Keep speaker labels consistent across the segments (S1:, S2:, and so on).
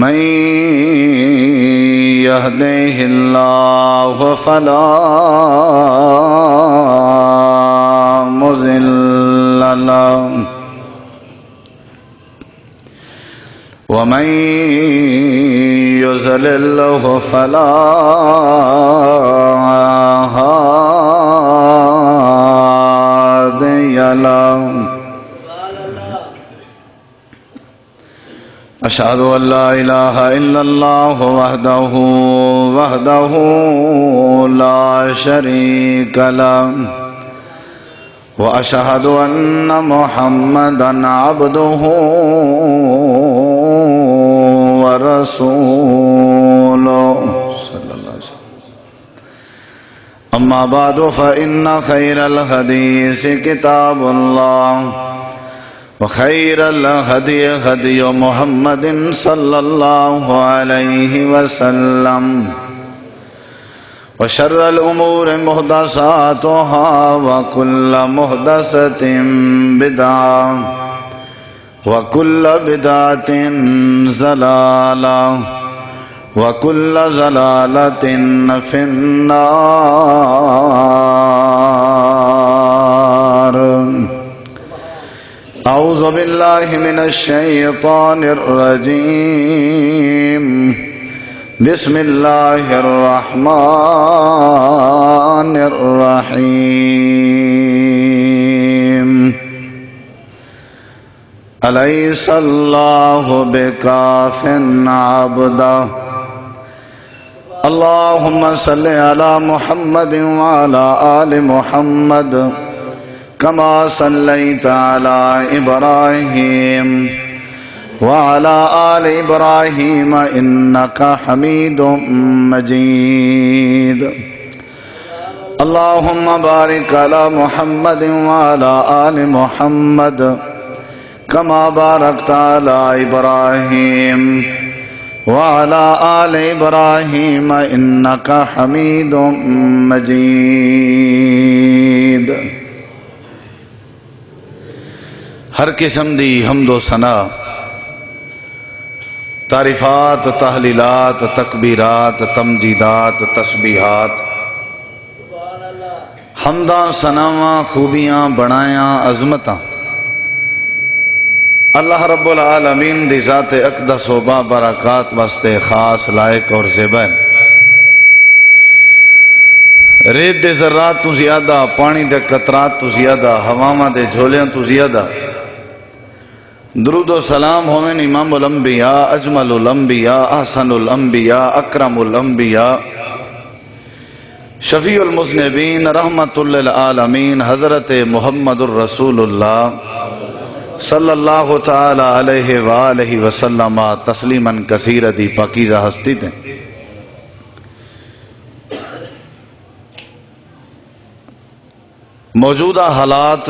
S1: من يهده الله فلا مضل له ومن يضلل فلا هادي له أشهد أن لا إله إلا الله وحده لا شريك له وأشهد أن محمدا عبده ورسوله صلى الله عليه وسلم. أما بعد فإن خير الحديث كتاب الله وخير الهدي هدي محمد صلى الله عليه وسلم وشر الأمور محدثاتها وكل محدثة بدعة وكل بدعة ضلالة وكل ضلالة في النار. أعوذ بالله من الشيطان الرجيم. بسم الله الرحمن الرحيم. أليس الله بكاف عبده. اللهم صل على محمد وعلى آل محمد كما صليت على إبراهيم وعلى آل إبراهيم إنك حميد مجيد. اللهم بارك على محمد وعلى آل محمد كما باركت على إبراهيم وعلى آل إبراهيم إنك حميد مجيد. ہر قسم دی حمد و ثنا، تعریفات، تحلیلات، تکبیرات، تمجیدات، تسبیحات، حمداں، ثناواں، خوبیاں، بڑایاں، عظمتاں اللہ رب العالمین دی ذات اقدس و بابرکات واسطے خاص، لائق اور زیبا ہے. ریت دے ذرات تو زیادہ، پانی دے قطرات تو زیادہ، ہواواں دے جھولیاں تو زیادہ درود و سلام ہوئن امام الانبیاء، اجمل الانبیاء، احسن الانبیاء، اکرم الانبیاء، شفیع المذنبین، رحمت للعالمین، حضرت محمد الرسول اللہ صلی اللہ تعالی علیہ وآلہ وسلم تسلیما کثیرا دی پاکیزہ ہستی دیں. موجودہ حالات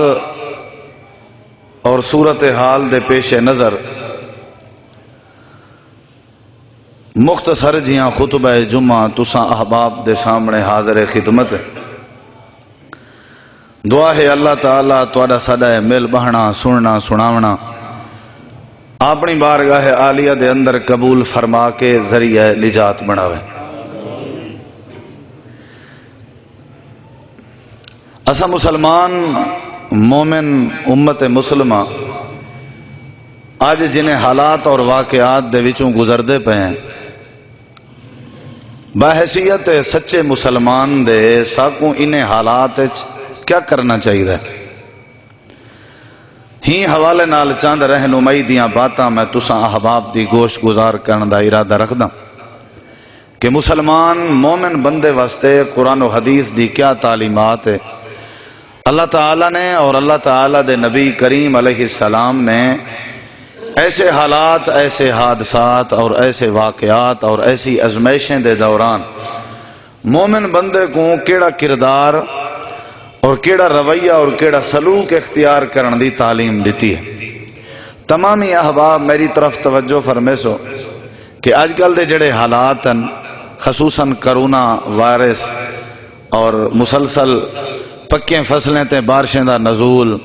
S1: اور صورتحال دے پیش نظر مختصر جیاں خطبہ جمعہ تساں احباب دے سامنے حاضر خدمت ہے. دعا ہے اللہ تعالیٰ تواڈا ساڈا مل بہنا، سننا، سناونا اپنی بارگاہ عالیہ دے اندر قبول فرما کے ذریعہ نجات بناوے. اسا مسلمان مومن امت مسلمہ آج جنہیں حالات اور واقعات دے وچوں گزردے پہ ہیں، بحیثیت سچے مسلمان دے ساکوں انہیں حالات کیا کرنا چاہیے. ہی حوالے نال چاند رہنمائی دیاں باتاں میں تساں احباب دی گوشت گزار کرن دا ارادہ رکھدا کہ مسلمان مومن بندے واسطے قرآن و حدیث دی کیا تعلیمات ہے. اللہ تعالیٰ نے اور اللہ تعالیٰ دے نبی کریم علیہ السلام نے ایسے حالات، ایسے حادثات اور ایسے واقعات اور ایسی ازمائشیں دے دوران مومن بندے کو کیڑا کردار اور کیڑا رویہ اور کیڑا سلوک اختیار کرن دی تعلیم دیتی ہے. تمامی احباب میری طرف توجہ فرمیسو کہ آج کل دے جڑے حالات ہیں، خصوصاً کرونا وائرس اور مسلسل پکیں فصلیں تے بارشیں دا نزول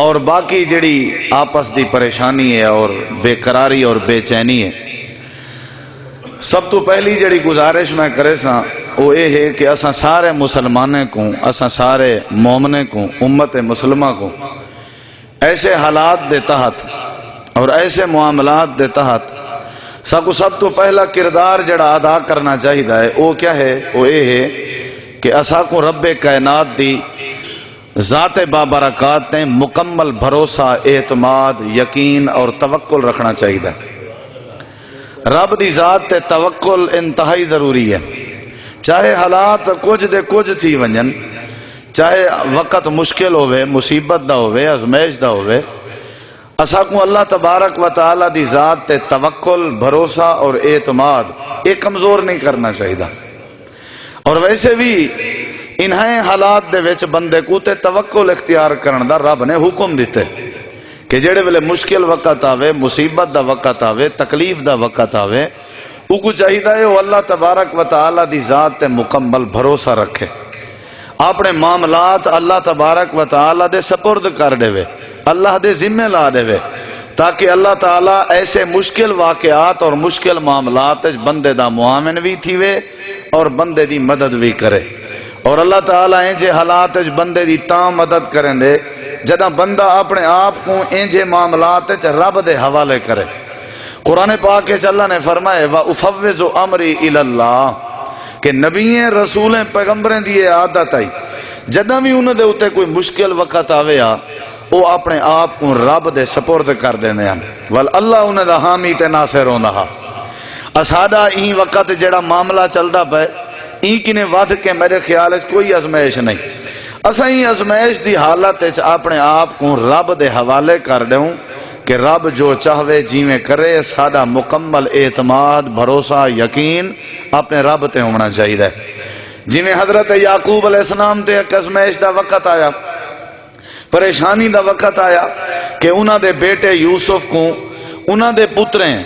S1: اور باقی جڑی آپس دی پریشانی ہے اور بے قراری اور بے چینی ہے، سب تو پہلی جڑی گزارش میں کرے سا وہ یہ ہے کہ اساں سارے مسلمانے کو، اساں سارے مومنے کو، امت مسلمہ کو ایسے حالات دے تحت اور ایسے معاملات دے تحت سب تو پہلا کردار جڑا ادا کرنا چاہیے وہ کیا ہے؟ وہ یہ ہے کہ اساں کو رب کائنات دی ذات بابرکات نے مکمل بھروسہ، اعتماد، یقین اور توکل رکھنا چاہیے۔ رب دی ذات تے توکل انتہائی ضروری ہے، چاہے حالات کچھ دے کچھ تھی ونجن، چاہے وقت مشکل ہوئے، مصیبت دا ہوئے، ازمائش دا ہوئے، اساں کو اللہ تبارک و تعالی دی ذات تے توکل، بھروسہ اور اعتماد ایک کمزور نہیں کرنا چاہیے۔ اور ویسے بھی انہیں حالات دے وچ بندے کو تے توکل اختیار کرن دا رب نے حکم دیتے کہ جڑے ویلے مشکل وقت آوے، مصیبت دا وقت آوے، تکلیف دا وقت آوے، او کو چاہیے وہ اللہ تبارک و تعالی دی ذات تے مکمل بھروسہ رکھے، اپنے معاملات اللہ تبارک و تعالی دے سپرد کر دے، اللہ دے ذمہ لا دے، تاکہ اللہ تعالی ایسے مشکل واقعات اور مشکل معاملات بندے دا معاون بھی تھیوے اور بندے دی مدد بھی کرے۔ اور اللہ تعالیٰ انجے حالات بندے دی تاں مدد کریں دے جدہ بندہ اپنے آپ کو انجے معاملات رب دے حوالے کرے۔ قرآن پاک اللہ نے فرمائے وَأُفَوِّضُ أَمْرِي إِلَى اللَّهِ کہ نبییں رسولیں پیغمبریں دیئے عادت آئی جدہ بھی انہوں دے اتے کوئی مشکل وقت آوے وہ اپنے آپ کو رب دے سپرد کر دینے ہیں واللہ انہوں دا حامی تے ناصر ہونا۔ اساڈا این وقت جڑا معاملہ چلدا پے این کنے ود کے میرے خیال اس کوئی ازمائش نہیں، اساں این ازمائش دی حالت وچ اپنے آپ کو رب دے حوالے کر دوں کہ رب جو چاہوے جیویں کرے، ساڈا مکمل اعتماد، بھروسہ، یقین اپنے رب تے ہونا چاہیے۔ جیویں حضرت یعقوب علیہ السلام تے ایک ازمائش دا وقت آیا، پریشانی دا وقت آیا کہ انہاں دے بیٹے یوسف کو انہاں دے پتریں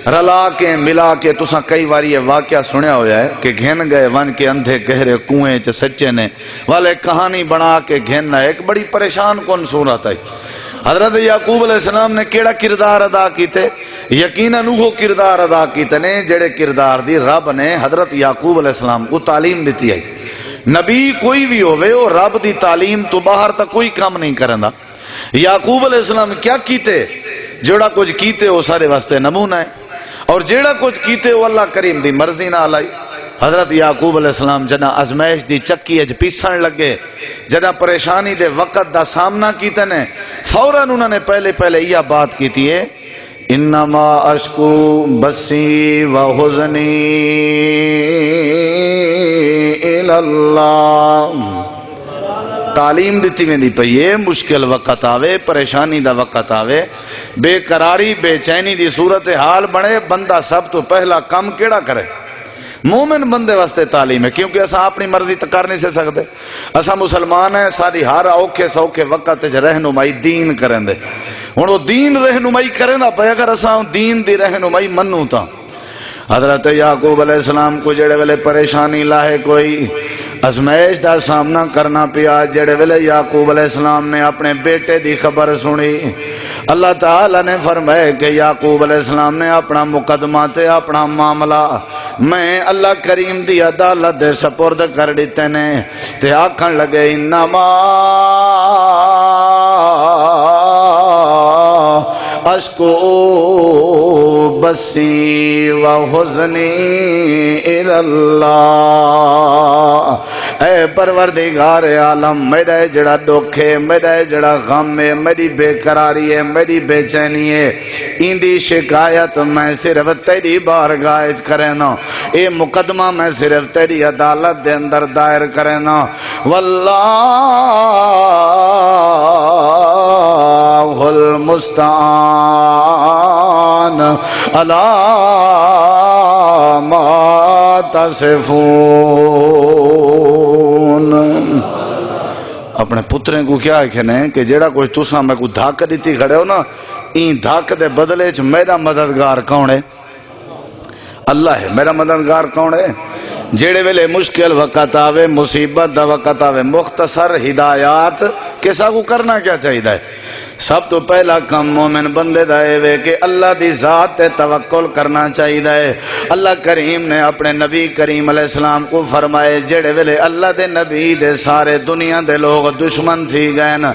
S1: رلا کے ملا کے تساں کئی باری یہ واقعہ سنیا ہویا ہے کہ گھن گئے ون کے اندھے گہرے کنویں چ سچے نے والے کہانی بنا کے گھننا ایک بڑی پریشان کن صورت ہے۔ حضرت یعقوب علیہ السلام نے کیڑا کردار ادا کیتے؟ یقیناً وہ کردار ادا کیتے نے جڑے کردار دی رب نے حضرت یعقوب علیہ السلام کو تعلیم دیتی ہے۔ نبی کوئی بھی ہوئے وہ رب دی تعلیم تو باہر تک کوئی کام نہیں کرندا۔ یعقوب علیہ السلام کیا کیتے؟ جڑا کچھ کیتے وہ سارے واسطے نمونہ ہے، اور جیڑا کچھ کیتے وہ اللہ کریم دی مرضی نہ آلائی۔ حضرت یعقوب علیہ السلام جنا ازمائش دی چکی اج پیسن لگے، جنا پریشانی دے وقت دا سامنا کیتے نے، فوراً انہوں نے پہلے یہ بات کیتی ہے انما اشکو بسی و حزنی اللہ۔ تعلیم دیتی میں دی پئیے مشکل وقت آوے، پریشانی دا وقت آوے، بے قراری بے چینی دی صورتحال بنے، بندہ سب تو پہلا کام کیڑا کرے؟ مومن بندے واسطے تعلیم ہے، کیونکہ اسا اپنی مرضی کر نہیں سے سکتے۔ اسا مسلمان ہیں، ساری ہر اوکھے سوکھے وقت رہنمائی دین کریں دے، ہن وہ دین رہنمائی کریں دا پے، اگر اسا دین دی رہنمائی منوں تا۔ حضرت یعقوب علیہ السلام کو جڑے ویلے پریشانی لاہے کوئی ازمائش دا سامنا کرنا پیا، جڑے ویلے یعقوب علیہ السلام نے اپنے بیٹے دی خبر سنی، اللہ تعالیٰ نے فرمائے کہ یعقوب علیہ السلام نے اپنا مقدمہ تے اپنا معاملہ میں اللہ کریم دی عدالت دے سپرد کر دیتے نے، تے آکھن لگے انما اشکو بسی و حزنی اللہ۔ اے پروردگار عالم، میرا جڑا دکھ ہے، میرا جڑا غم ہے، میری بے قراری ہے، میری بے چینی ہے، ان دی شکایت میں صرف تیری بارگاہ وچ کرنا، اے مقدمہ میں صرف تیری عدالت دے اندر دائر کرنا۔ واللہ المستعان علی ما تصفون۔ اپنے پتریں کو کیا کہنے کہ جیڑا کچھ تساں میں کو دھاک دیتی کھڑے ہو نا، این دھاک دے بدلے چ میرا مددگار کون ہے؟ اللہ ہے۔ میرا مددگار کون ہے؟ جیڑے ویلے مشکل وقت آوے، مصیبت دا وقت آوے، مختصر ہدایات کسا کو کرنا کیا چاہیے ہے؟ سب تو پہلا کام مومن بندے دا ہے کہ اللہ دی ذات تے توکل کرنا چاہیے۔ اللہ کریم نے اپنے نبی کریم علیہ السلام کو فرمائے جڑے ویلے اللہ دے نبی دے سارے دنیا دے لوگ دشمن تھی گئے نا،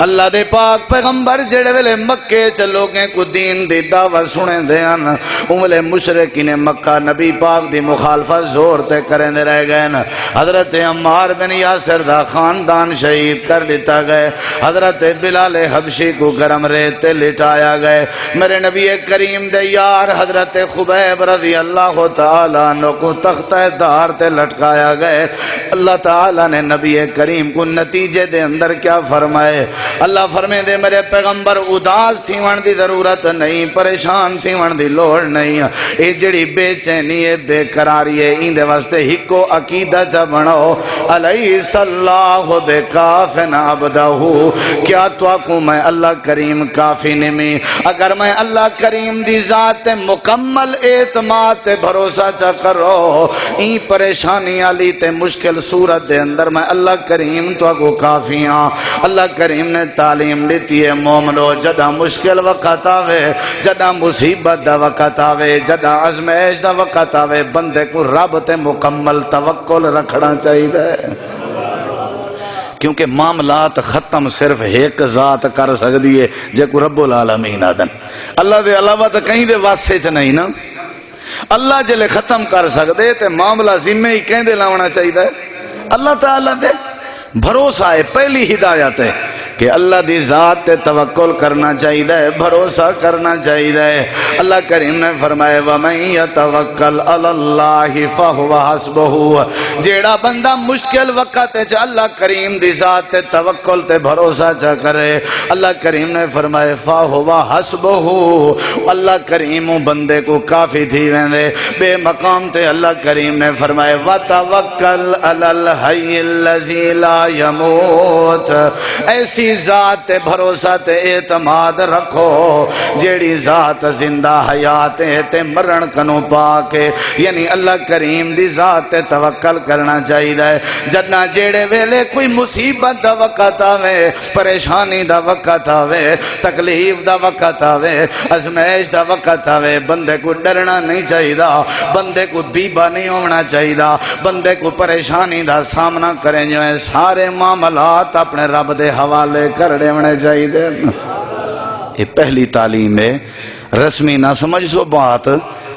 S1: اللہ دے پاک پیغمبر جڑے ویلے مکے چ لوگیں کو دین دی دعوت سنے دے ان ویلے مشرکین مکہ نبی پاک دی مخالفت زور تے کریں دے رہ گئے نا۔ حضرت عمار بن یاسر دا خاندان شہید کر لیتا گئے، حضرت بلال حبشی کو گرم ریت تے لٹایا گئے، میرے نبی کریم دے یار حضرت خبیب رضی اللہ تعالیٰ عنہ کو تختہ دار تے لٹکایا گئے۔ اللہ تعالیٰ نے نبی کریم کو نتیجے دے اندر کیا فرمائے؟ اللہ فرمائے دے میرے پیغمبر اداس تھی ون دی ضرورت نہیں، پریشان تھی ون دی لوڑ نہیں، اے جڑی بے چینی ہے بے قراری ہے ان دے واسطے ہکو عقیدہ جا بناؤ، علیہ اللہ بے کافن عبدہ، کیا تو کو میں اللہ کریم کافی نمی؟ اگر میں اللہ کریم دی ذات مکمل اعتماد تے بھروسہ چا کرو این پریشانی علی تے مشکل صورت دے اندر میں اللہ کریم تو کو کافی ہاں۔ اللہ کریم نے تعلیم لیتی ہے مومنو جدہ مشکل وقت آوے، جدہ مصیبت دا وقت آوے، جدہ ازمیش دا وقت آوے، بندے کو رب تے مکمل توکل رکھنا چاہیے، کیونکہ معاملات ختم صرف ایک ذات کر سکتی ہے جے کو رب العالمین آدن، اللہ دے علاوہ تو کہیں دے واسطے چ نہیں نا۔ اللہ جلے ختم کر سکتے تے معاملہ ذمہ ہی کہیں دے لاؤنا چاہیے، اللہ تعالیٰ دے بھروسہ ہے، پہلی ہدایت ہے کہ اللہ دی ذات تے توکل کرنا چاہیے، بھروسہ کرنا چاہیے۔ اللہ کریم نے فرمایا وَمَن يَتَوَكَّلْ عَلَى اللَّهِ فَهُوَ حَسْبُهُ، جیڑا بندہ مشکل وقت ہے اللہ کریم دی ذات تے توکل تے بھروسہ چا کرے، اللہ کریم نے فرمایا فَهُوَ حَسْبُهُ، اللہ کریم بندے کو کافی تھی ویندے۔ بے مقام تے اللہ کریم نے فرمایا وَتَوَكَّلْ عَلَى الْحَيِّ الَّذِي لَا يَمُوتُ، ایسی ذات تے بھروسہ تے اعتماد رکھو جیڑی ذات زندہ حیات تے مرن کنو پاکے، یعنی اللہ کریم دی ذات تے توکل کرنا چاہیے۔ جدنا جیڑے ویلے کوئی مصیبت دا وقت آوے، پریشانی دا وقت آوے، تکلیف دا وقت آوے، ازمیش دا وقت آوے، بندے کو ڈرنا نہیں چاہیے، بندے کو بیبا نہیں ہونا چاہیے، بندے کو پریشانی دا سامنا کریں جو ہے سارے معاملات اپنے رب دے حوالے کرنے ہونے چاہیے۔ یہ پہلی تعلیم ہے، رسمی نہ سمجھ سو بات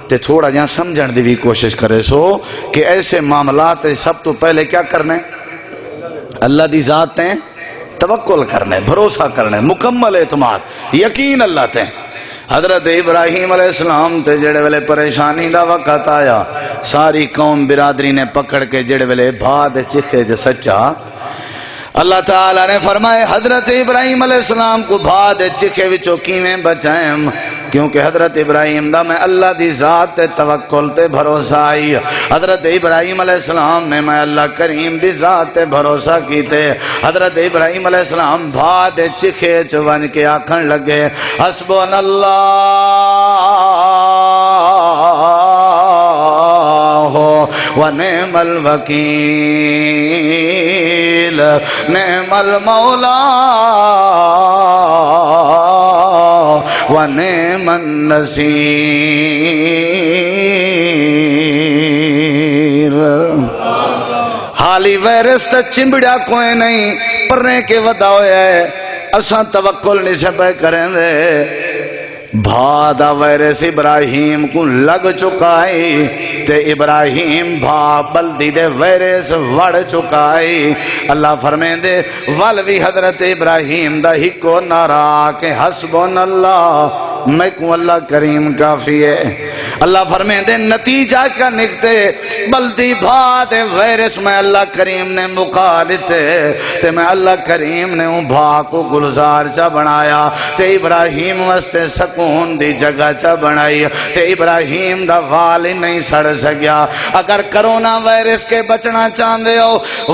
S1: تے تھوڑا جہاں سمجھن دی بھی کوشش کرے سو کہ ایسے معاملات سب تو پہلے کیا کرنے؟ اللہ دی ذات ہیں توکل کرنے، بھروسہ کرنے، مکمل اعتماد یقین اللہ تے۔ حضرت ابراہیم علیہ السلام تے جڑے ویلے پریشانی دا وقت آیا، ساری قوم برادری نے پکڑ کے جڑے ویلے بھاد چکھے جو سچا، اللہ تعالیٰ نے فرمائے حضرت ابراہیم علیہ السلام کو بھاد چکھے وچوں کیویں بچائیں، کیونکہ حضرت ابراہیم دا میں اللہ دی ذات تے توکل تے بھروسہ آئی۔ حضرت ابراہیم علیہ السلام نے میں اللہ کریم دی ذات تے بھروسہ کیتے، حضرت ابراہیم علیہ السلام بھاد چکھے چون کے آکھن لگے حسبنا اللہ ونعم الوکیل نعم المولا ونعم النصیر۔ حالی ویرس تا چمبڑا کوئی نہیں پرنے کے ودا ہویا ہے، اساں توکل نہیں سے پہ کریں دے۔ بھادا ویرس ابراہیم کو لگ چکائی تے ابراہیم بھا بلدی دے ویرس وڑ چکائی۔ اللہ فرمائیں دے والوی حضرت ابراہیم دا ہی کو نارا کہ حسبن اللہ، میں کو اللہ کریم کافی ہے۔ اللہ فرمائیں دے نتیجہ کا نکتے بلدی بھا دے ویرس میں اللہ کریم نے مقالتے تے میں اللہ کریم نے ان بھا کو گلزار چا بنایا تے ابراہیم واسطے سکون دی جگہ چا بنائی تے ابراہیم دا والی نہیں سڑ سکیا۔ اگر کرونا وائرس کے بچنا چاہتے ہو،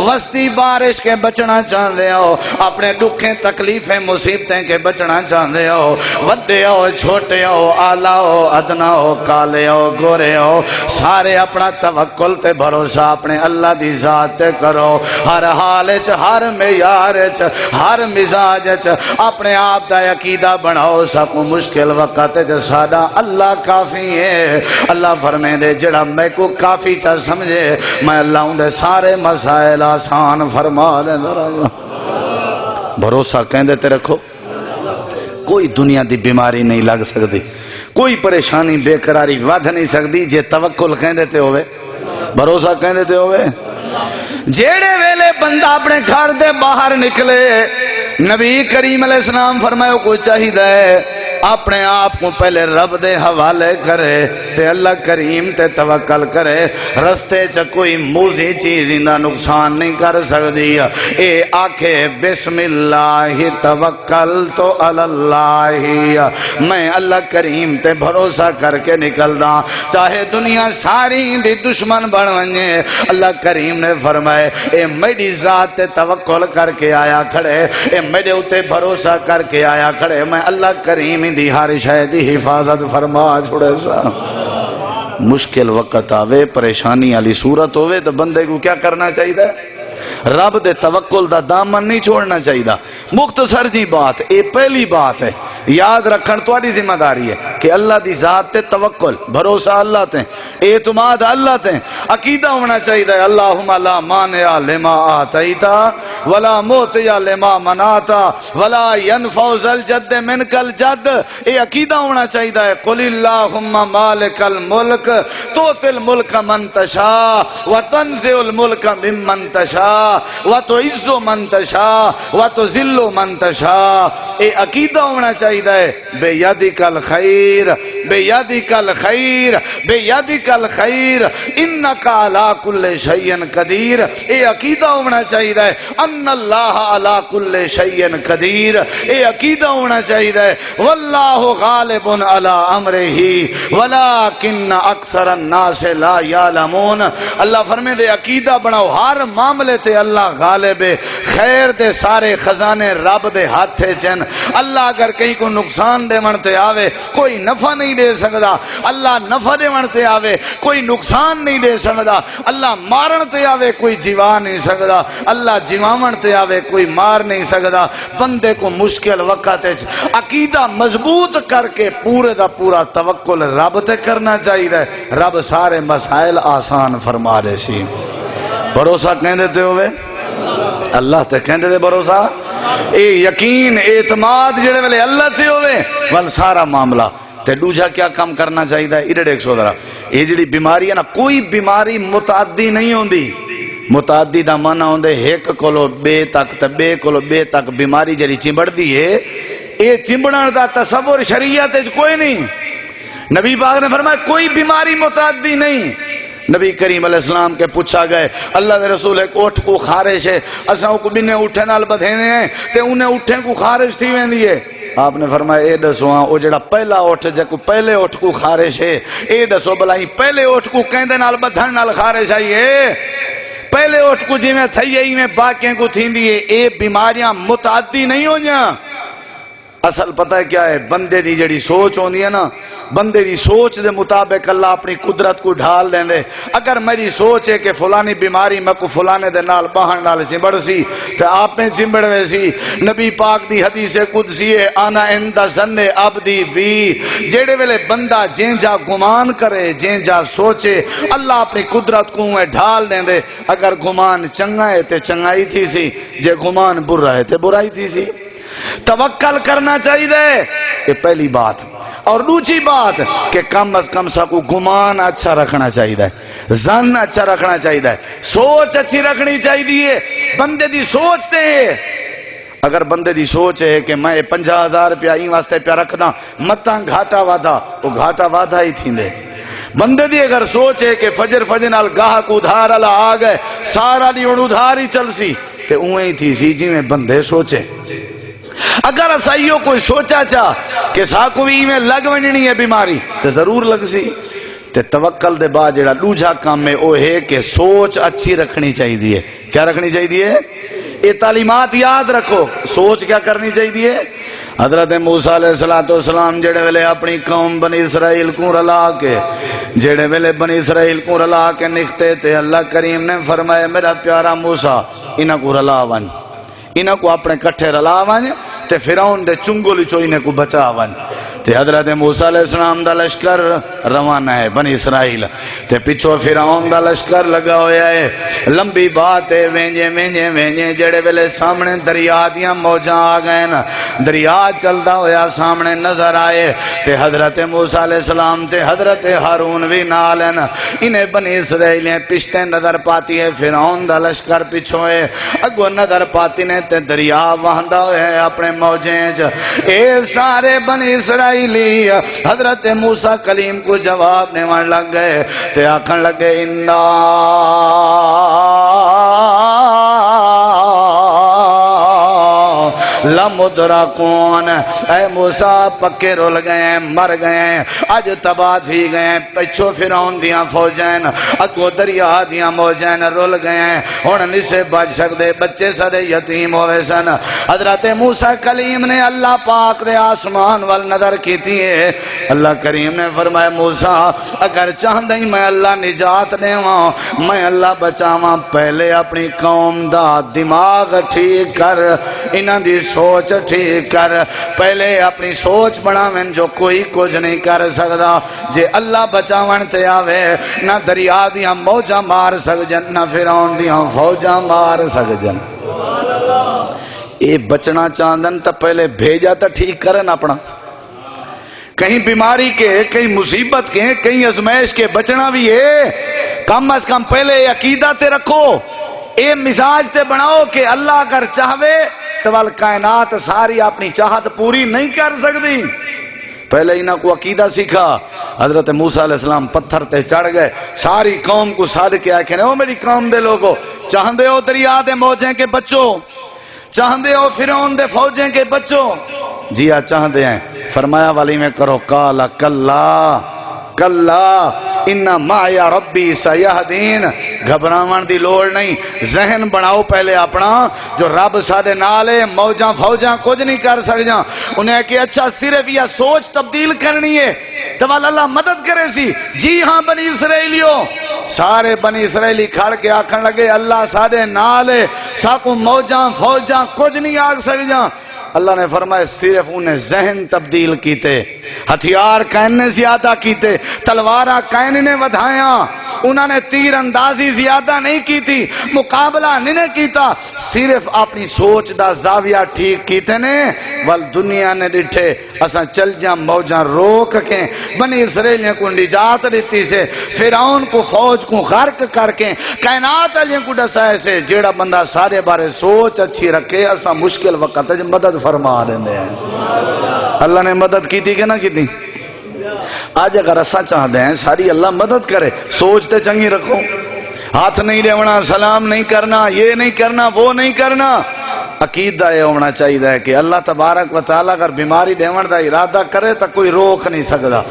S1: وسطی بارش کے بچنا چاہتے ہو، اپنے دکھیں تکلیفیں مصیبتیں کے بچنا چاہتے ہو، وڈے ہو چھوٹے ہو، آلہ ہو ادنا ہو، کالے کالے ہو گورے ہو سارے اپنا توکل تے بھروسہ اپنے اللہ دی ذات تے کرو، ہر حال وچ ہر معیار وچ ہر مزاج وچ اپنے آپ دا عقیدہ بناؤ، سب مشکل وقت وچ ساڈا اللہ کافی ہے۔ اللہ فرمیندے جڑا میں کو کافی چا سمجھے میں اللہ ہوں دے سارے مسائل آسان فرما دیندا۔ بھروسہ کہندے تے رکھو، کوئی دنیا دی بیماری نہیں لگ سکتی، کوئی پریشانی بے قراری ود نہیں سکتی جے توکل کہندے تے ہوئے، بھروسہ کہندے تے ہوئے۔ جیڑے ویلے بندہ اپنے گھر دے باہر نکلے نبی کریم علیہ السلام فرمایا کوئی چاہیے اپنے آپ کو پہلے رب دے حوالے کرے تے اللہ کریم تے توکل کرے، رستے چ کوئی موزی چیز اندا نقصان نہیں کر سکتی، اے آکھے بسم اللہ توکلت علی اللہ، میں اللہ کریم تے بھروسہ کر کے نکلدا چاہے دنیا ساری دی دشمن بن ونجے، اللہ کریم نے فرمائے اے میری ذات تے توکل کر کے آیا کھڑے، اے میرے اوتے بھروسہ کر کے آیا کھڑے، میں اللہ کریم دی ہر شے دی حفاظت فرما چھوڑے سا۔ مشکل وقت آوے پریشانی والی صورت ہوئے تو بندے کو کیا کرنا چاہیے؟ رب دے توکل دا دامن نہیں چھوڑنا چاہیے۔ مختصر جی بات اے پہلی بات ہے، یاد رکھن تہاڈی ذمہ داری ہے کہ اللہ دی ذات تے توکل بھروسہ اللہ تے اعتماد اللہ تے عقیدہ ہونا چاہیے۔ اللہم لا مانع لما آتیت ولا معطی لما منعت ولا ينفع ذا الجد منک الجد، اے عقیدہ ہونا چاہیے۔ قل اللہم مالک الملک تؤتی الملک من تشاء وتنزع الملک ممن تشاء وتعز من تشاء وتذل من تشاء، اے عقیدہ ہونا چاہیے۔ بیدک الخیر بیدک الخیر بیدک الخیر انک علی کل شیء قدیر، اے عقیدہ ہونا چاہیے ان اللہ علی کل شیء قدیر، اے عقیدہ ہونا چاہیے واللہ غالب علی امرہ ولکن اکثر الناس لا یعلمون، اللہ فرمے دے عقیدہ بناؤ ہر معاملے تے اللہ غالب ہے، خیر دے سارے خزانے رب دے ہاتھ چن، اللہ اگر کہیں کو نقصان دے منتے آوے کوئی نفع نہیں دے سکتا، اللہ نفع دے منتے آوے کوئی نقصان نہیں دے سکتا، اللہ مارن تے آوے کوئی جیوا نہیں سکتا، اللہ جیواون تے آوے کوئی مار نہیں سکتا۔ بندے کو مشکل وقت عقیدہ مضبوط کر کے پورے دا پورا توکل رب تے کرنا چاہیے، رب سارے مسائل آسان فرما دے سی۔ بھروسہ کہندے تے ہوئے اللہ تے کہندے تے بھروسہ، اے یقین اعتماد جڑے ویلے اللہ تے ہوئے ول سارا معاملہ تے دوجا کیا کام کرنا چاہیے؟ ادھر دیکھو ذرا، یہ جڑی بیماری ہے نا کوئی بیماری متعدی نہیں ہوندی، متعدی دا معنی ہوندے ایک کولو بے تک تے بے کولو بے تک بیماری جڑی چمبڑدی ہے، اے چمبڑن دا تصور شریعت وچ کوئی نہیں۔ نبی پاک نے فرمایا کوئی بیماری متعدی نہیں۔ نبی کریم علیہ السلام کے پوچھا گئے اللہ دے رسول ایک اٹھ کو خارش ہے، اساں کو بنے اٹھے نال بدھینے ہیں تے انہیں اٹھے کو خارش تھی ویندی ہے، آپ نے فرمایا اے دسو او جڑا پہلا اٹھ جے کو پہلے اٹھ کو خارش ہے، اے دسو بلائی پہلے اٹھ کو کہندے نال بدھن نال خارش آئی ہے، پہلے اٹھ کو جی میں تھئی ہے میں باقیاں کو تھیندی ہے، اے بیماریاں متعدی نہیں ہو جاں۔ اصل پتہ ہے کیا ہے؟ بندے دی جڑی سوچ ہوندی ہے نا، بندے دی سوچ دے مطابق اللہ اپنی قدرت کو ڈھال دیں دے۔ اگر میری سوچ ہے کہ فلانی بیماری میں کو فلانے دے نال باہن نال چمبڑ سی تو آپ نے چمبڑ وے سی۔ نبی پاک دی حدیث قدسی ہے انا عند ظن عبدی بی، جیڑے ویلے بندہ جیں جا گمان کرے جیں جا سوچے اللہ اپنی قدرت کو ڈھال دیں دے۔ اگر گمان چنگا ہے تے چنگائی تھی سی، جے گمان برا ہے تے برائی تھی سی۔ توکل کرنا چاہیے، یہ پہلی بات۔ اور دوسری بات کہ کم از کم سا کو گمان اچھا رکھنا چاہیے، ظن اچھا رکھنا چاہیے، سوچ اچھی رکھنی چاہیے۔ بندے دی سوچ تے اگر بندے دی سوچ ہے کہ میں 50,000 روپیہ این واسطے پہ رکھنا متاں گھاٹا وعدہ، وہ گھاٹا وعدہ ہی تھیندے۔ بندے دی اگر سوچ ہے کہ فجر نال گاہک ادھار اللہ آ گئے سارا دی ادھار ہی چل سی تے اویں ہی تھی سی جی میں بندے سوچے۔ اگر اسائیوں کوئی سوچا چاہ کہ ساکوی میں لگ ونجنی ہے بیماری تو ضرور لگ سی۔ تے توکل دے بعد جڑا دوجا کام ہے وہ ہے کہ سوچ اچھی رکھنی چاہیے۔ کیا رکھنی چاہیے؟ یہ تعلیمات یاد رکھو، سوچ کیا کرنی چاہیے؟ حضرت موسیٰ علیہ السلام جڑے ویلے اپنی قوم بنی اسرائیل کو رلا کے جڑے ویلے بنی اسرائیل کو رلا کے نکتے تھے، اللہ کریم نے فرمایا میرا پیارا موسیٰ انہاں کو رلا ون، انہاں کو اپنے کٹھے رلا ون تے فرعون دے چنگل چو انہیں کو بچا ون۔ تے حضرت موسیٰ علیہ السلام دا لشکر روانہ ہے بنی اسرائیل تے پچھو فرعون دا لشکر لگا ہویا ہے۔ لمبی بات ہے، وینجے وینجے وینجے جڑے ویلے سامنے دریا دیاں موجاں آ گئے نا، دریا چلدا ہویا سامنے نظر آئے تے حضرت موسیٰ علیہ السلام تے حضرت ہارون بھی نال ہیں، انہیں بنی اسرائیلیں پشتے نظر پاتی ہے، فرعون دا لشکر پچھو ہے، اگو نظر پاتی نے تے دریا وہندا ہویا ہے اپنے موجیں چ۔ اے سارے بنی اسرائیل حضرت موسیٰ کلیم کو جواب دیوان لگ گئے تے آکھن لگے انا لمدرکون، اے موسیٰ پکے رول گئے ہیں، مر گئے ہیں، آج تباہ تھی گئے ہیں، پچھو فرعون دیاں فوجین اگو دریا دیاں موجین رول گئے ہیں، ہن نہیں سے بچ سکتے، بچے سارے یتیم ہوئے سن۔ حضرت موسیٰ کلیم نے اللہ پاک دے آسمان وال نظر کیتی ہے، اللہ کریم نے فرمایا موسیٰ اگر چاہتا ہی میں اللہ نجات دیواں، میں اللہ بچاواں، پہلے اپنی قوم دا دماغ ٹھیک کر، انہاں دی سوچ ٹھیک کر، پہلے اپنی سوچ بناویں جو کوئی کچھ نہیں کر سکتا، جے اللہ بچاون تے آوے نہ دریا دیاں موجاں مار سکجن نہ فرعون دیاں فوجاں مار سکجن۔ اے بچنا چاندن تا پہلے بھیجا تا ٹھیک کرن اپنا، کہیں بیماری کے، کہیں مصیبت کے، کہیں ازمائش کے بچنا بھی ہے، کم از کم پہلے عقیدہ تے رکھو، اے مزاج تے بناؤ کہ اللہ اگر چاہوے تو کائنات ساری اپنی چاہت پوری نہیں کر سکتی۔ پہلے انہاں کو عقیدہ سیکھا۔ حضرت موسیٰ علیہ السلام پتھر تے چڑھ گئے، ساری قوم کو ساد کے آئے کہنے او میری قوم دے لوگو، چاہندے ہو دریا دے موجیں کے بچوں، چاہندے ہو فرعون دے فوجیں کے بچوں؟ جی ہاں چاہندے ہیں۔ فرمایا والی میں کرو قال کلا کلا ان معی ربی سیہدین، گھبراون دی لوڑ نہیں، ذہن بناؤ پہلے اپنا جو رب سادے نالے، موجاں فوجاں کچھ نہیں کر سکجاں۔ انہیں کہ اچھا صرف یہ سوچ تبدیل کرنی ہے تو اللہ مدد کرے سی۔ جی ہاں بنی اسرائیلیوں، سارے بنی اسرائیلی کھڑ کے آکھن لگے اللہ سادے نالے، ساکو موجاں فوجاں کچھ نہیں آگ سکجاں۔ اللہ نے فرمایا صرف انہیں ذہن تبدیل کیتے، ہتھیار کائن نے زیادہ کیتے، تلوارہ کائن نے ودھایا، انہوں نے تیر اندازی زیادہ نہیں کی تھی، مقابلہ نہیں کیتا، صرف اپنی سوچ دا زاویہ ٹھیک کیتے نے، وال دنیا نے ڈٹھے اساں چل جاں موجاں روک کے بنی اسرائیلیوں کو نجات دیتی سے، فرعون کو فوج کو غرق کر کے کائنات علیہ کو ڈسائے سے، جیڑا بندہ سارے بارے سوچ اچھی رکھے اساں مشکل وقت مدد فرما دیندے ہیں۔ اللہ نے مدد کی تھی کہ نہ کی تھی؟ آج اگر اساں چاہتے ہیں ساری اللہ مدد کرے، سوچتے چنگی رکھو، ہاتھ نہیں دیونا، سلام نہیں کرنا، یہ نہیں کرنا، وہ نہیں کرنا۔ عقیدہ یہ ہونا چاہیے کہ اللہ تبارک و تعالیٰ اگر بیماری دیون دا ارادہ کرے تو کوئی روک نہیں سکتا،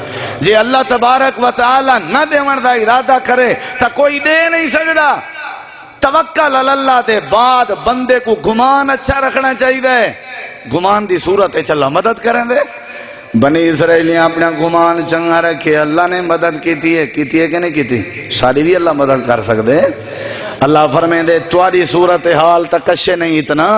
S1: جے اللہ تبارک و تعالیٰ نہ دیون دا ارادہ کرے تو کوئی دے نہیں سکتا۔ توکل اللہ دے بعد بندے کو گمان اچھا رکھنا چاہیے، گمان دی صورت اللہ مدد کریں دے۔ بنی اسرائیلیاں اپنا گمان چنگا رکھے، اللہ نے مدد کیتی ہے کہ نہیں کیتی؟ ساری بھی اللہ مدد کر سکتے۔ اللہ فرمائے دے تواڈی صورتحال تک کشے نہیں اتنا،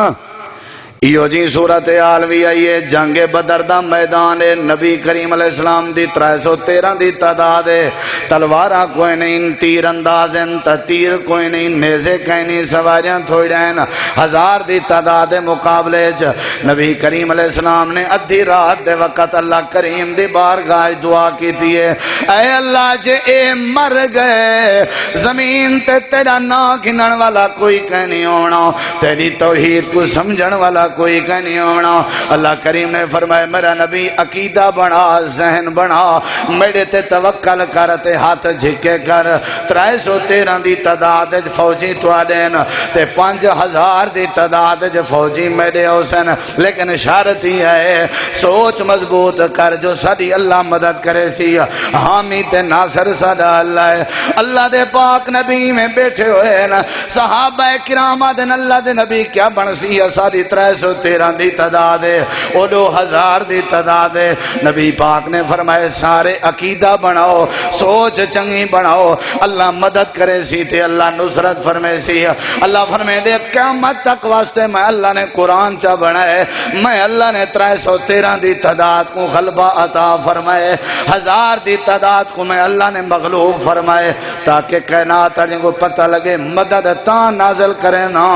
S1: ایو جی صورتحال بھی آئیے جنگ بدر دا میدان ہے، نبی کریم علیہ السلام دی 313 دی تعداد ہے، تلوارہ کوئی نہیں، تیر اندازیں تا تیر کوئی نہیں، نیزے کوئی نہیں، سواریاں تھوڑی ہیں، 1000 دی تعداد مقابلے چ نبی کریم علیہ السلام نے ادھی رات دے وقت اللہ کریم دی بارگاہ دعا کی تھی ہے، اے اللہ جے اے مر گئے زمین تے تیرا نا گنن والا کوئی نہیں ہونا، تیری توحید کو سمجھن والا کوئی نہیں ہونا۔ اللہ کریم نے فرمایا میرا نبی عقیدہ بنا، ذہن بنا، میرے تے توکل کر تے ہاتھ جھکے کر۔ 313 دی تعداد فوجی تواڈے تے 5000 دی تعداد فوجی میرے حسین، لیکن شرط ہی ہے سوچ مضبوط کر جو ساری اللہ مدد کرے سی، حامی تے ناصر ساڈا اللہ ہے۔ اللہ دے پاک نبی میں بیٹھے ہوئے نا صحابہ کرام دے اللہ دے نبی کیا بن سی ساری 313 313 دی تعداد ہے، او 2000 دی تعداد ہے۔ نبی پاک نے فرمایا سارے عقیدہ بناؤ، سوچ چنگی بناؤ، اللہ مدد کرے سی تے اللہ نصرت فرمے سی۔ اللہ فرمے دے قیامت تک واسطے میں اللہ نے قرآن چا بنائے، میں اللہ نے 313 دی تعداد کو غلبہ عطا فرمائے، 1000 دی تعداد کو میں اللہ نے مغلوب فرمائے، تاکہ کائنات جن کو پتہ لگے مدد تاں نازل کرے نا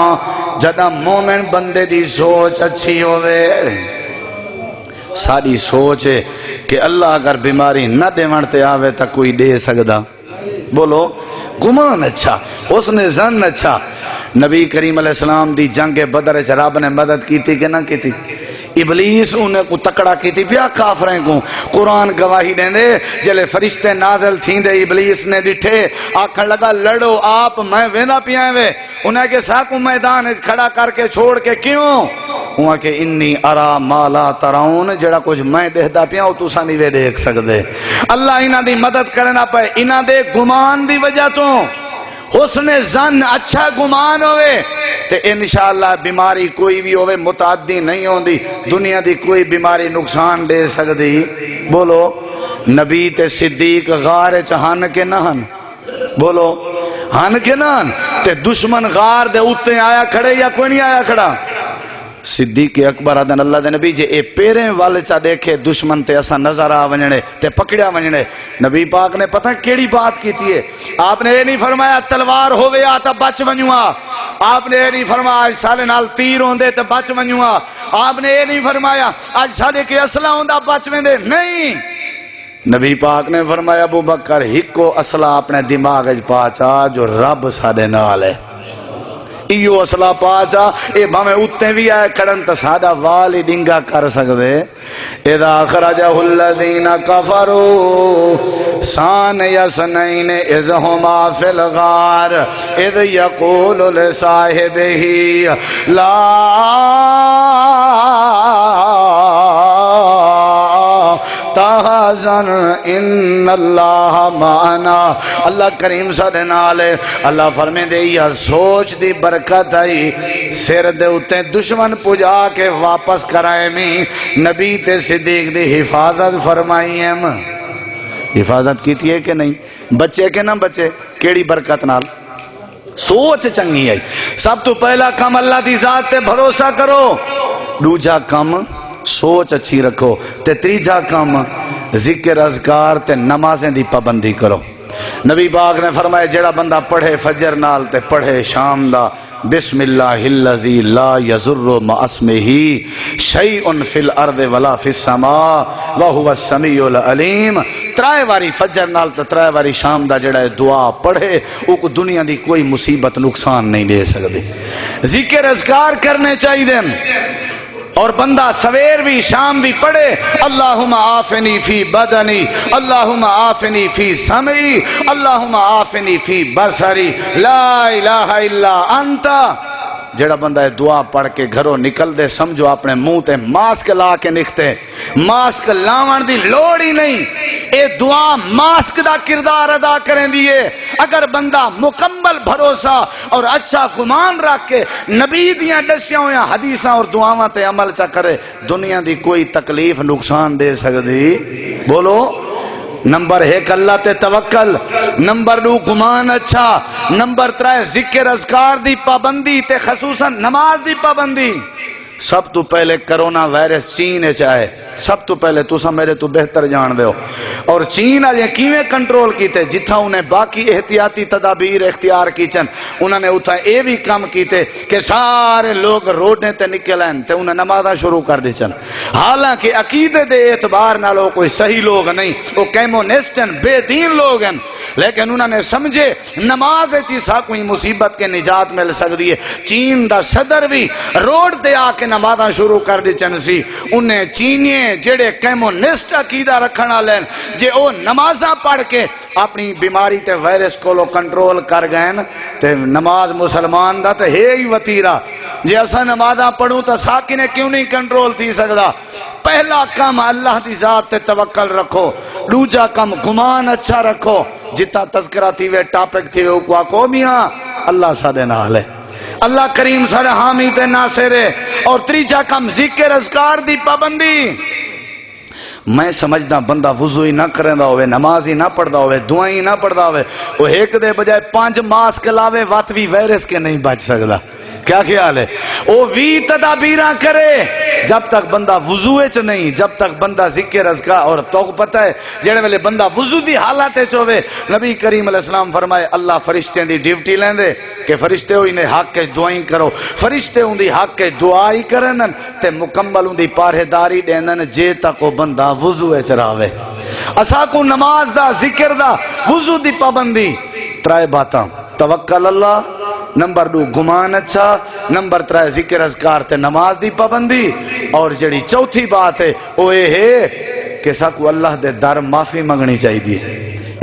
S1: جدہ مومن بندے دی سوچ اچھی ہوئے۔ ساری سوچ ہے کہ اللہ اگر بیماری نہ دے منتے آوے تا کوئی دے سکدا، بولو گمان اچھا، حسن ظن اچھا۔ نبی کریم علیہ السلام دی جنگ بدر وچ رب نے مدد کی تھی کہ نہ کی تھی؟ ابلیس انہیں کو تکڑا کی تھی پیا کافریں کو، قرآن گواہی دیں دے جلے فرشتے نازل تھیں دے ابلیس نے ڈٹھے آکھن لگا لڑو آپ میں ویندہ پیائیں وے، انہیں کہ ساکو میدان کھڑا کر کے چھوڑ کے کیوں؟ انہیں کہ انی ارا ما لا ترون، جڑا کچھ میں دیکھدا پیاں او تساں نہیں وے دیکھ سکدے۔ اللہ انہاں دی مدد کرنا پے انہاں دے گمان دی وجہ تو، حسن ظن اچھا گمان ہوئے تے انشاءاللہ بیماری کوئی بھی ہوئے متعدی نہیں ہوندی، دنیا دی کوئی بیماری نقصان دے سکتی۔ بولو نبی تے صدیق غار چہن کے نہ ہن، بولو ہن کے نہ ہن، تے دشمن غار دے اتے آیا کھڑے یا کوئی نہیں آیا کھڑا؟ صدیق اکبر آدن اللہ دے نبی جے اے پیریں والے چا دیکھے دشمن تے ایسا نظر آ ونجنے تے پکڑیا ونجنے، نبی پاک نے پتہ کیڑی بات کی تھی ہے؟ آپ نے یہ نہیں فرمایا تلوار ہوئے آتا بچ ونجوا، آپ نے یہ نہیں فرمایا آج سالے نال تیر ہوندے تے بچ ونجوا، آپ نے یہ نہیں فرمایا آج سالے کے اسلحہ ہوندہ بچ وندے، نہیں۔ نبی پاک نے فرمایا ابو بکر ہکو اسلحہ اپنے دماغ پاچا جو رب سادے نال ہے، ایو اصلہ پاچا اے بھامے اتے بھی آئے کھڑن تا سادہ والی ڈنگا کر سکدے۔ اذا خرجہ الذین کفروا سان یسنین اذ ہما فی الغار اذ یقول لصاحبہ لا تحزن ان اللہ معنا، اللہ کریم صلی نالے اللہ فرمے دے یا سوچ دی برکت آئی سر دے اتے دشمن پجا کے واپس کرائے میں نبی تے صدیق دی حفاظت فرمائی ہے۔ حفاظت کیتی ہے کہ نہیں؟ بچے کے نہ بچے کیڑی برکت نال؟ سوچ چنگی ہے۔ سب تو پہلا کام اللہ دی ذات تے بھروسہ کرو، دوجا کام سوچ اچھی رکھو، تے تیجا کام ذکر اذکار تے نمازیں دی پابندی کرو۔ نبی پاک نے فرمایا جڑا بندہ پڑھے فجر نال تے پڑھے شام دا بسم اللہ الذی لا یضر مع اسمہ شیء فی الارض ولا فی السماء وہو السمیع العلیم، ترائے واری فجر نال تے ترائے واری شام دا جڑا دعا پڑھے او کو دنیا دی کوئی مصیبت نقصان نہیں دے سکتی۔ ذکر اذکار کرنے چاہیے اور بندہ سویر بھی شام بھی پڑھے اللہم آفنی فی بدنی، اللہم آفنی فی سمعی، اللہم آفنی فی بصری، لا الہ الا انت۔ جڑا بندہ دعا پڑھ کے گھروں نکل دے سمجھو اپنے منہ تے ماسک لا کے نکھتے، ماسک لاون دی لوڑ ہی نہیں، اے دعا ماسک دا کردار ادا کریں دیئے۔ اگر بندہ مکمل بھروسہ اور اچھا گمان رکھ کے نبی دیاں دسیاں ہویاں حدیثاں اور دعاواں تے عمل چا کرے دنیا دی کوئی تکلیف نقصان دے سکتی؟ بولو نمبر 1 اللہ تے توکل، نمبر 2 گمان اچھا، نمبر 3 ذکر اذکار دی پابندی تے خصوصاً نماز دی پابندی۔ سب تو پہلے کرونا وائرس چین چاہے، سب تو پہلے تو میرے تو بہتر جان دے ہو، اور چین آج کیویں کنٹرول کیتے جتھا انہیں باقی احتیاطی تدابیر اختیار کیچن انہوں نے اتھا اے بھی کام کیتے کہ سارے لوگ روڈیں تے نکلیں تے انہیں نمازہ شروع کر دیچن، حالانکہ عقیدے دے اعتبار نہ لو کوئی صحیح لوگ نہیں، وہ کیمونسٹن بے دین لوگ ہیں، لیکن انہوں نے سمجھے نماز چیسا کوئی مصیبت کے نجات مل سکتی ہے۔ چین دا صدر بھی روڈ دے آ کے نمازاں شروع کر دی چنسی، انہیں چینیے جڑے کیمونسٹ عقیدہ رکھنا لین جے او نمازاں پڑھ کے اپنی بیماری تے وائرس کو لو کنٹرول کر گئے تے نماز مسلمان دا تے ہے ہی وطیرہ، جے اسا نمازاں پڑھوں تا ساکنے کیوں نہیں کنٹرول تھی سکدا؟ پہلا کام اللہ دی ذات تے توکل رکھو، دوجا کام گمان اچھا رکھو، جتا تذکرہ تھی وے ٹاپک تھی وے اکوا کو میاں اللہ سادے نال ہے، اللہ کریم سارے حامی تے ناصر ہے۔ اور تیجا کم ذکر اذکار دی پابندی۔ میں سمجھدا بندہ وضو ہی نہ کرندا ہوئے، نماز ہی نہ پڑھدا ہوئے، دعائیں ہی نہ پڑھدا ہوئے، وہ ایک دے بجائے 5 ماسک لاوے وات بھی وائرس کے نہیں بچ سکدا۔ کیا خیال ہے؟ وہ بھی تدابیراں کرے جب تک بندہ وضو وچ نہیں، جب تک بندہ ذکر اذکار۔ اور تو پتہ ہے جڑے ویلے بندہ وضو دی حالت وچ ہوے، نبی کریم علیہ السلام فرمائے اللہ فرشتیاں دی ڈیوٹی لیندے کہ فرشتے ہوئی نے حق کے دعائیں کرو، فرشتے ہوں دی حق کے دعائی کرنن تے مکمل ہوں دی پارہداری دیندن جے تک وہ بندہ وضو وچ رہے۔ اساں کو نماز دا، ذکر دا، وضو دی پابندی، 3 باتاں: توکل اللہ، نمبر 2 گمان اچھا، نمبر 3 ذکر اذکار تے نماز دی پابندی، اور جڑی چوتھی بات ہے وہ یہ ہے کہ ساکو اللہ دے در معافی منگنی چاہیے،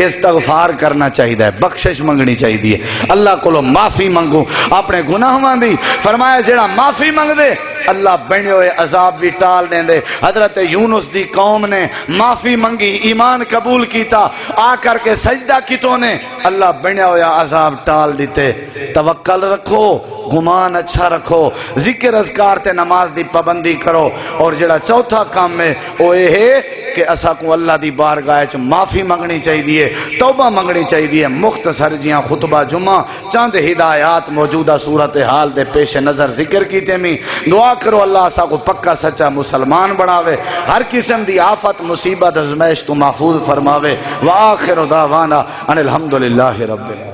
S1: استغفار کرنا چاہیے، بخشش منگنی چاہیے، اللہ کو معافی منگو اپنے گناہاں دی۔ فرمایا جڑا معافی منگ دے اللہ بنے ہوئے عذاب بھی ٹال دیں دے۔ حضرت یونس دی قوم نے معافی منگی، ایمان قبول کیتا، آ کر کے سجدہ کیتوں نے، اللہ بنے ہوئے عذاب ٹال دیتے۔ توکل رکھو، گمان اچھا رکھو، ذکر اذکار تے نماز دی پابندی کرو، اور جڑا چوتھا کام ہے وہ یہ ہے کہ اسا کو اللہ دی بارگاہ وچ معافی منگنی چاہیے، توبہ منگنی چاہیے۔ مختصر جیاں خطبہ جمعہ چاند ہدایات موجودہ صورتحال دے پیش نظر ذکر کیتے میں دعا کرو اللہ اسا کو پکا سچا مسلمان بناوے، ہر قسم دی آفت مصیبت ازمائش تو محفوظ فرماوے۔ وآخر دعوانا ان الحمدللہ رب العالمین۔